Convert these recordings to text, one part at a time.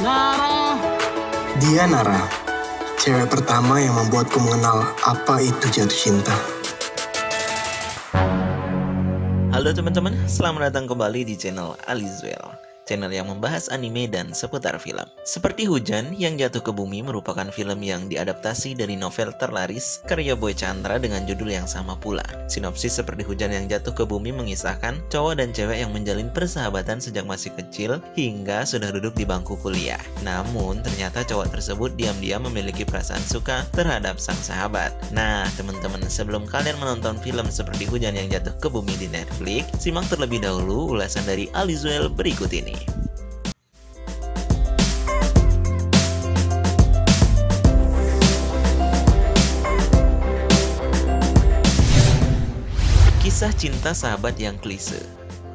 Nara. Dia Nara, cewek pertama yang membuatku mengenal apa itu jatuh cinta. Halo teman-teman, selamat datang kembali di channel Alizuel, channel yang membahas anime dan seputar film. Seperti Hujan yang Jatuh ke Bumi merupakan film yang diadaptasi dari novel terlaris karya Boy Chandra dengan judul yang sama pula. Sinopsis Seperti Hujan yang Jatuh ke Bumi mengisahkan cowok dan cewek yang menjalin persahabatan sejak masih kecil hingga sudah duduk di bangku kuliah. Namun ternyata cowok tersebut diam-diam memiliki perasaan suka terhadap sang sahabat. Nah teman-teman, sebelum kalian menonton film Seperti Hujan yang Jatuh ke Bumi di Netflix, simak terlebih dahulu ulasan dari Alizuel berikut ini. Kisah cinta sahabat yang klise.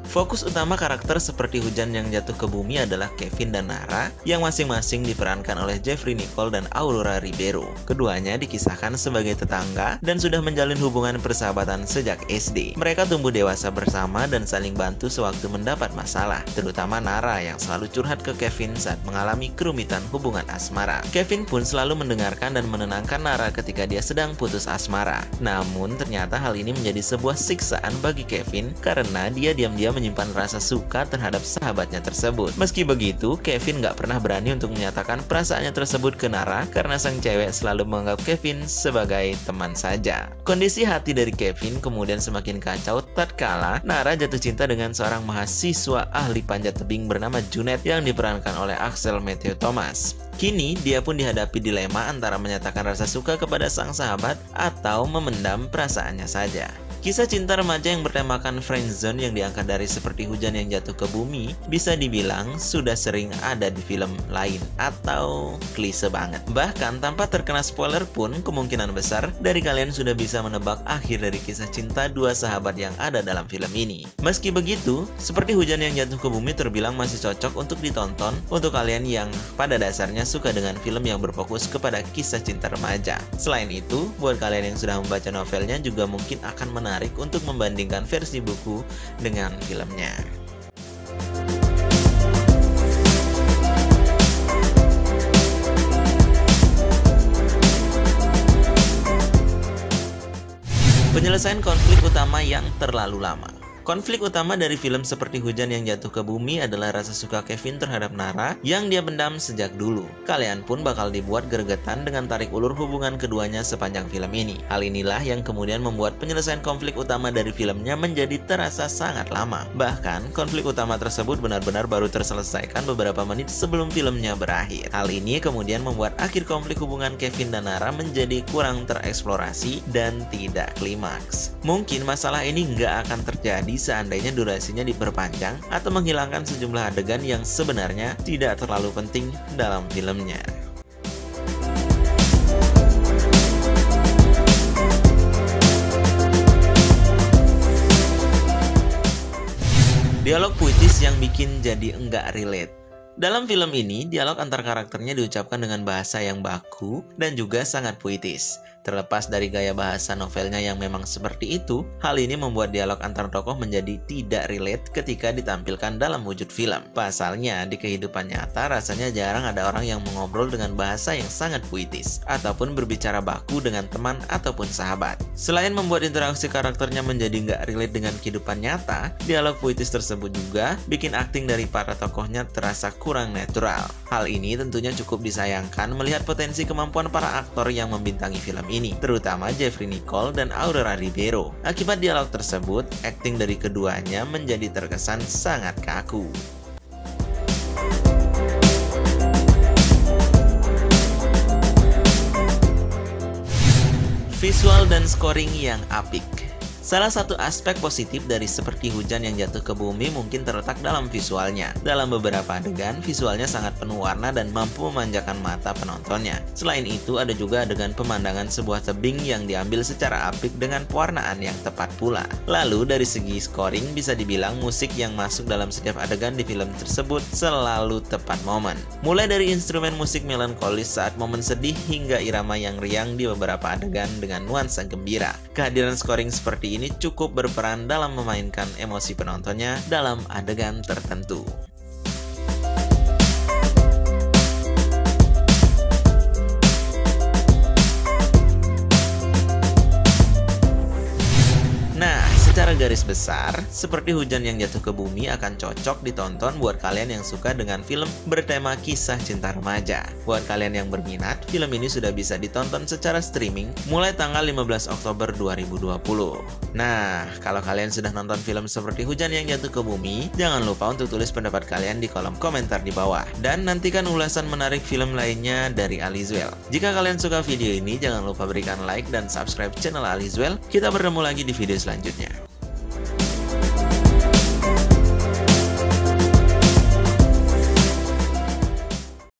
Fokus utama karakter Seperti Hujan yang Jatuh ke Bumi adalah Kevin dan Nara yang masing-masing diperankan oleh Jeffrey Nicole dan Aurora Ribeiro. Keduanya dikisahkan sebagai tetangga dan sudah menjalin hubungan persahabatan sejak SD. Mereka tumbuh dewasa bersama dan saling bantu sewaktu mendapat masalah, terutama Nara yang selalu curhat ke Kevin saat mengalami kerumitan hubungan asmara. Kevin pun selalu mendengarkan dan menenangkan Nara ketika dia sedang putus asmara. Namun ternyata hal ini menjadi sebuah siksaan bagi Kevin karena dia diam-diam menyimpan rasa suka terhadap sahabatnya tersebut. Meski begitu, Kevin gak pernah berani untuk menyatakan perasaannya tersebut ke Nara karena sang cewek selalu menganggap Kevin sebagai teman saja. Kondisi hati dari Kevin kemudian semakin kacau tatkala Nara jatuh cinta dengan seorang mahasiswa ahli panjat tebing bernama Junet yang diperankan oleh Axel Matthew Thomas. Kini dia pun dihadapi dilema antara menyatakan rasa suka kepada sang sahabat atau memendam perasaannya saja. Kisah cinta remaja yang bertemakan friendzone yang diangkat dari Seperti Hujan yang Jatuh ke Bumi bisa dibilang sudah sering ada di film lain atau klise banget. Bahkan tanpa terkena spoiler pun kemungkinan besar dari kalian sudah bisa menebak akhir dari kisah cinta dua sahabat yang ada dalam film ini. Meski begitu, Seperti Hujan yang Jatuh ke Bumi terbilang masih cocok untuk ditonton untuk kalian yang pada dasarnya suka dengan film yang berfokus kepada kisah cinta remaja. Selain itu, buat kalian yang sudah membaca novelnya juga mungkin akan menarik untuk membandingkan versi buku dengan filmnya. Penyelesaian konflik utama yang terlalu lama. Konflik utama dari film Seperti Hujan yang Jatuh ke Bumi adalah rasa suka Kevin terhadap Nara yang dia pendam sejak dulu. Kalian pun bakal dibuat gregetan dengan tarik ulur hubungan keduanya sepanjang film ini. Hal inilah yang kemudian membuat penyelesaian konflik utama dari filmnya menjadi terasa sangat lama. Bahkan, konflik utama tersebut benar-benar baru terselesaikan beberapa menit sebelum filmnya berakhir. Hal ini kemudian membuat akhir konflik hubungan Kevin dan Nara menjadi kurang tereksplorasi dan tidak klimaks. Mungkin masalah ini nggak akan terjadi seandainya durasinya diperpanjang atau menghilangkan sejumlah adegan yang sebenarnya tidak terlalu penting dalam filmnya. Dialog puitis yang bikin jadi enggak relate. Dalam film ini, dialog antar karakternya diucapkan dengan bahasa yang baku dan juga sangat puitis. Terlepas dari gaya bahasa novelnya yang memang seperti itu, hal ini membuat dialog antar tokoh menjadi tidak relate ketika ditampilkan dalam wujud film. Pasalnya, di kehidupan nyata rasanya jarang ada orang yang mengobrol dengan bahasa yang sangat puitis, ataupun berbicara baku dengan teman ataupun sahabat. Selain membuat interaksi karakternya menjadi nggak relate dengan kehidupan nyata, dialog puitis tersebut juga bikin akting dari para tokohnya terasa kurang natural. Hal ini tentunya cukup disayangkan melihat potensi kemampuan para aktor yang membintangi film ini, terutama Jeffrey Nicole dan Aurora Ribeiro. Akibat dialog tersebut, akting dari keduanya menjadi terkesan sangat kaku. Visual dan scoring yang apik. Salah satu aspek positif dari Seperti Hujan yang Jatuh ke Bumi mungkin terletak dalam visualnya. Dalam beberapa adegan, visualnya sangat penuh warna dan mampu memanjakan mata penontonnya. Selain itu, ada juga adegan pemandangan sebuah tebing yang diambil secara apik dengan pewarnaan yang tepat pula. Lalu, dari segi scoring, bisa dibilang musik yang masuk dalam setiap adegan di film tersebut selalu tepat momen. Mulai dari instrumen musik melankolis saat momen sedih hingga irama yang riang di beberapa adegan dengan nuansa gembira. Kehadiran scoring seperti ini cukup berperan dalam memainkan emosi penontonnya dalam adegan tertentu. garis besar, Seperti Hujan yang Jatuh ke Bumi akan cocok ditonton buat kalian yang suka dengan film bertema kisah cinta remaja. Buat kalian yang berminat, film ini sudah bisa ditonton secara streaming mulai tanggal 15 Oktober 2020. Nah, kalau kalian sudah nonton film Seperti Hujan yang Jatuh ke Bumi, jangan lupa untuk tulis pendapat kalian di kolom komentar di bawah. Dan nantikan ulasan menarik film lainnya dari Alizwell. Jika kalian suka video ini, jangan lupa berikan like dan subscribe channel Alizwell. Kita bertemu lagi di video selanjutnya.